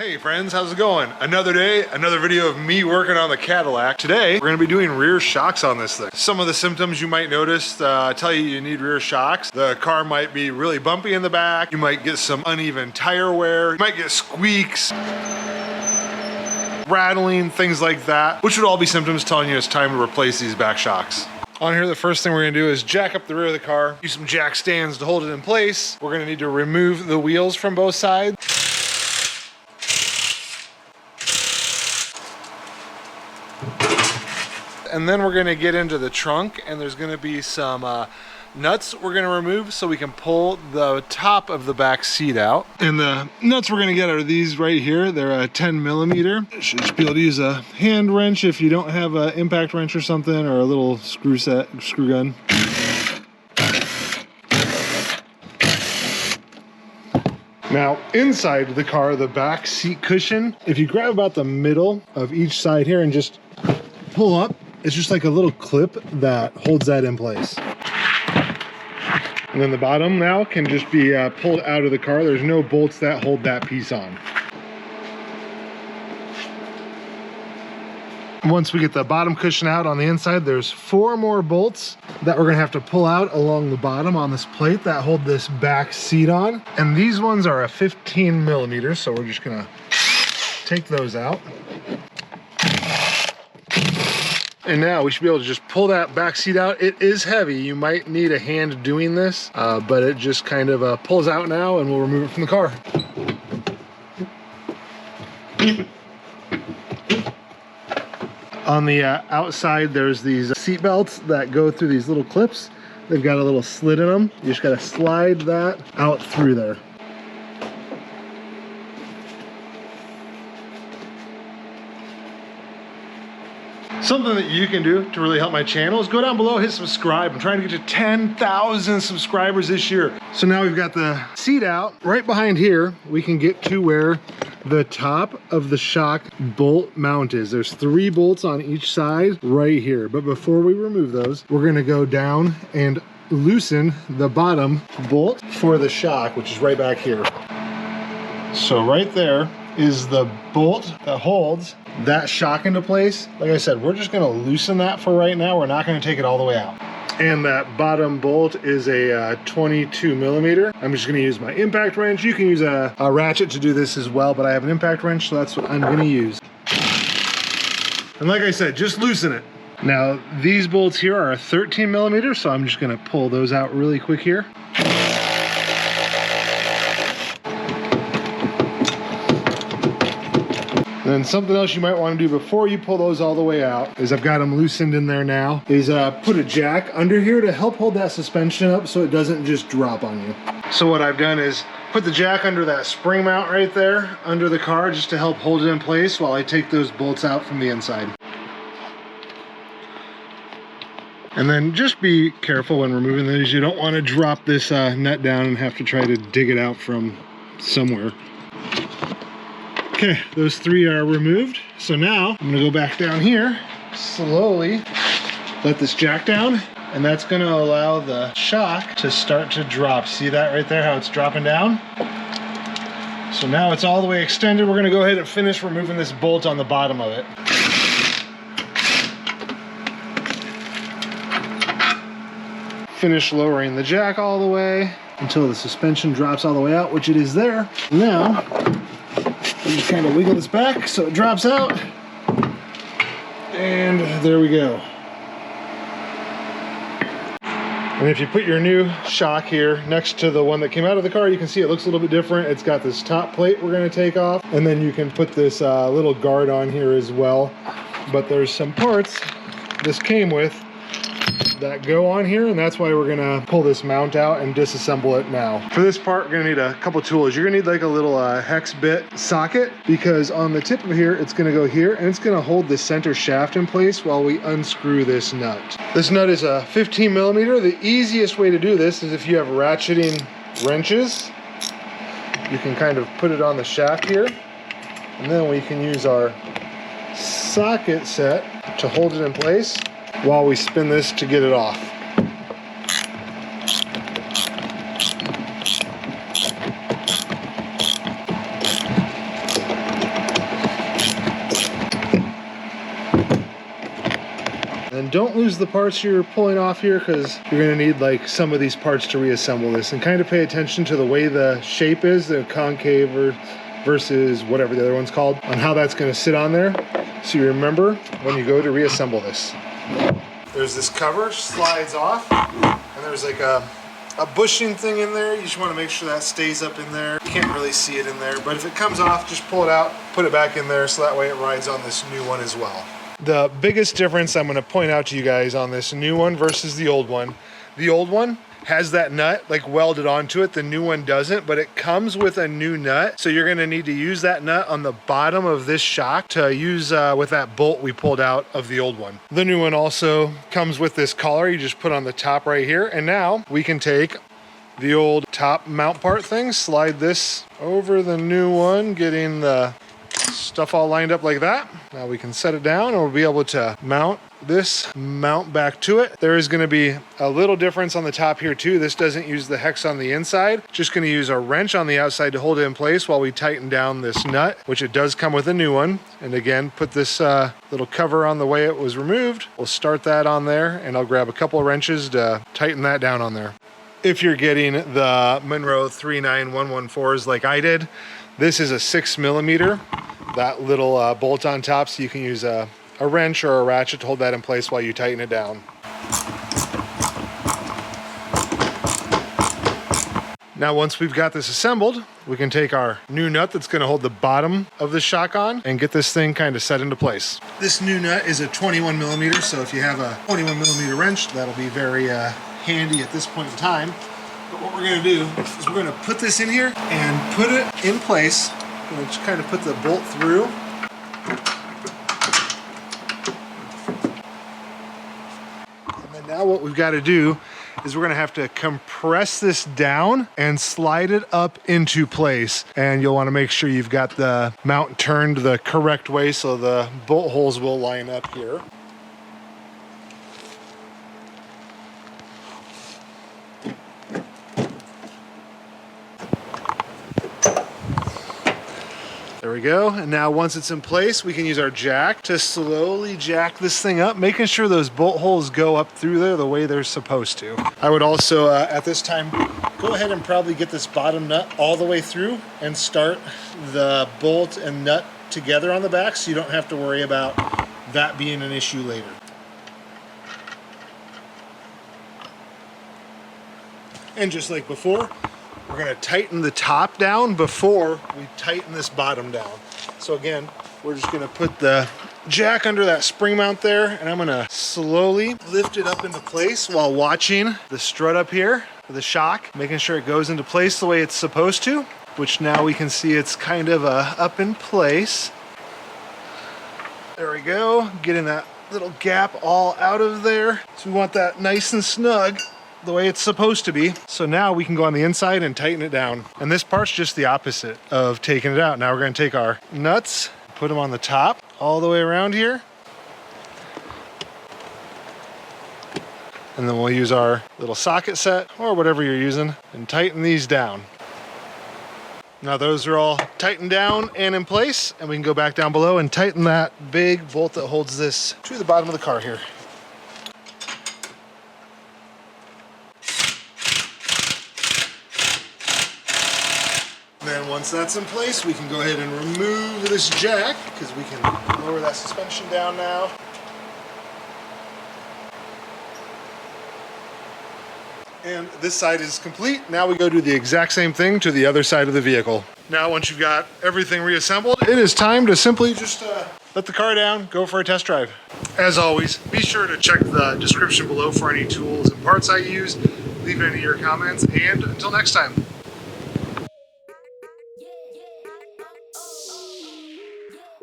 Hey friends, how's it going? Another day, another video of me working on the Cadillac. Today, we're gonna be doing rear shocks on this thing. Some of the symptoms you might notice tell you need rear shocks. The car might be really bumpy in the back. You might get some uneven tire wear. You might get squeaks, rattling, things like that, which would all be symptoms telling you it's time to replace these back shocks. On here, the first thing we're gonna do is jack up the rear of the car, use some jack stands to hold it in place. We're gonna need to remove the wheels from both sides. And then we're gonna get into the trunk, and there's gonna be some nuts we're gonna remove so we can pull the top of the back seat out. And the nuts we're gonna get are these right here. They're a 10 millimeter. You should just be able to use a hand wrench if you don't have an impact wrench or something, or a little screw gun. Now, inside the car, the back seat cushion, if you grab about the middle of each side here and just pull up, it's just like a little clip that holds that in place. And then the bottom now can just be pulled out of the car. There's no bolts that hold that piece on. Once we get the bottom cushion out on the inside, there's 4 more bolts that we're gonna have to pull out along the bottom on this plate that hold this back seat on. And these ones are a 15 millimeters, so we're just gonna take those out. And now we should be able to just pull that back seat out. It is heavy. You might need a hand doing this, but it just kind of pulls out now, and we'll remove it from the car. On the outside, there's these seat belts that go through these little clips. They've got a little slit in them. You just gotta slide that out through there. Something that you can do to really help my channel is go down below, hit subscribe. I'm trying to get to 10,000 subscribers this year. So now we've got the seat out. Right behind here, we can get to where the top of the shock bolt mount is. There's 3 bolts on each side right here. But before we remove those, we're gonna go down and loosen the bottom bolt for the shock, which is right back here. So right there is the bolt that holds that shock into place. Like I said, we're just gonna loosen that for right now. We're not gonna take it all the way out. And that bottom bolt is a 22 millimeter. I'm just gonna use my impact wrench. You can use a ratchet to do this as well, but I have an impact wrench, so that's what I'm gonna use. And like I said, just loosen it. Now, these bolts here are a 13 millimeter, so I'm just gonna pull those out really quick here. And then something else you might want to do before you pull those all the way out is, I've got them loosened in there now, is put a jack under here to help hold that suspension up so it doesn't just drop on you. So what I've done is put the jack under that spring mount right there under the car, just to help hold it in place while I take those bolts out from the inside. And then just be careful when removing these. You don't want to drop this nut down and have to try to dig it out from somewhere. Okay, those 3 are removed. So now I'm gonna go back down here, slowly let this jack down, and that's gonna allow the shock to start to drop. See that right there, how it's dropping down? So now it's all the way extended. We're gonna go ahead and finish removing this bolt on the bottom of it. Finish lowering the jack all the way until the suspension drops all the way out, which it is there. Now, you just kind of wiggle this back so it drops out. And there we go. And if you put your new shock here next to the one that came out of the car, you can see it looks a little bit different. It's got this top plate we're gonna take off, and then you can put this little guard on here as well. But there's some parts this came with that go on here, and that's why we're gonna pull this mount out and disassemble it now. For this part, we're gonna need a couple tools. You're gonna need like a little hex bit socket, because on the tip of here, it's gonna go here, and it's gonna hold the center shaft in place while we unscrew this nut. This nut is a 15 millimeter. The easiest way to do this is if you have ratcheting wrenches. You can kind of put it on the shaft here, and then we can use our socket set to hold it in place while we spin this to get it off. And don't lose the parts you're pulling off here, because you're gonna need like some of these parts to reassemble this, and kind of pay attention to the way the shape is, the concave versus whatever the other one's called, on how that's gonna sit on there, so you remember when you go to reassemble this. There's this cover, slides off, and there's like a bushing thing in there. You just want to make sure that stays up in there. You can't really see it in there, but if it comes off, just pull it out, put it back in there, so that way it rides on this new one as well. The biggest difference I'm going to point out to you guys on this new one versus the old one has that nut like welded onto it. The new one doesn't, but it comes with a new nut, so you're going to need to use that nut on the bottom of this shock to use with that bolt we pulled out of the old one. The new one also comes with this collar you just put on the top right here, and now we can take the old top mount part thing, slide this over the new one, getting the stuff all lined up like that. Now we can set it down, and we'll be able to mount back to it. There is going to be a little difference on the top here too. This doesn't use the hex on the inside, just going to use a wrench on the outside to hold it in place while we tighten down this nut, which it does come with a new one. And again, put this little cover on the way it was removed. We'll start that on there, and I'll grab a couple of wrenches to tighten that down on there. If you're getting the Monroe 39114s like I did, this is a 6mm, that little bolt on top, so you can use a wrench or a ratchet to hold that in place while you tighten it down. Now once we've got this assembled, we can take our new nut that's going to hold the bottom of the shock on and get this thing kind of set into place. This new nut is a 21mm, so if you have a 21mm wrench, that'll be very handy at this point in time. But what we're going to do is we're going to put this in here and put it in place. We'll just kind of put the bolt through. And then now what we've got to do is we're going to have to compress this down and slide it up into place. And you'll want to make sure you've got the mount turned the correct way so the bolt holes will line up here. There we go. And now once it's in place, we can use our jack to slowly jack this thing up, making sure those bolt holes go up through there the way they're supposed to. I would also, at this time, go ahead and probably get this bottom nut all the way through and start the bolt and nut together on the back, so you don't have to worry about that being an issue later. And just like before, we're going to tighten the top down before we tighten this bottom down. So again, we're just going to put the jack under that spring mount there, and I'm going to slowly lift it up into place while watching the strut up here for the shock, making sure it goes into place the way it's supposed to, which now we can see it's kind of up in place. There we go, getting that little gap all out of there. So we want that nice and snug, the way it's supposed to be. So now we can go on the inside and tighten it down. And this part's just the opposite of taking it out. Now we're going to take our nuts, put them on the top all the way around here. And then we'll use our little socket set or whatever you're using and tighten these down. Now those are all tightened down and in place, and we can go back down below and tighten that big bolt that holds this to the bottom of the car here. Then once that's in place, we can go ahead and remove this jack, because we can lower that suspension down now. And this side is complete. Now we go do the exact same thing to the other side of the vehicle. Now once you've got everything reassembled, it is time to simply just let the car down, go for a test drive. As always, be sure to check the description below for any tools and parts I use. Leave any of your comments, and until next time.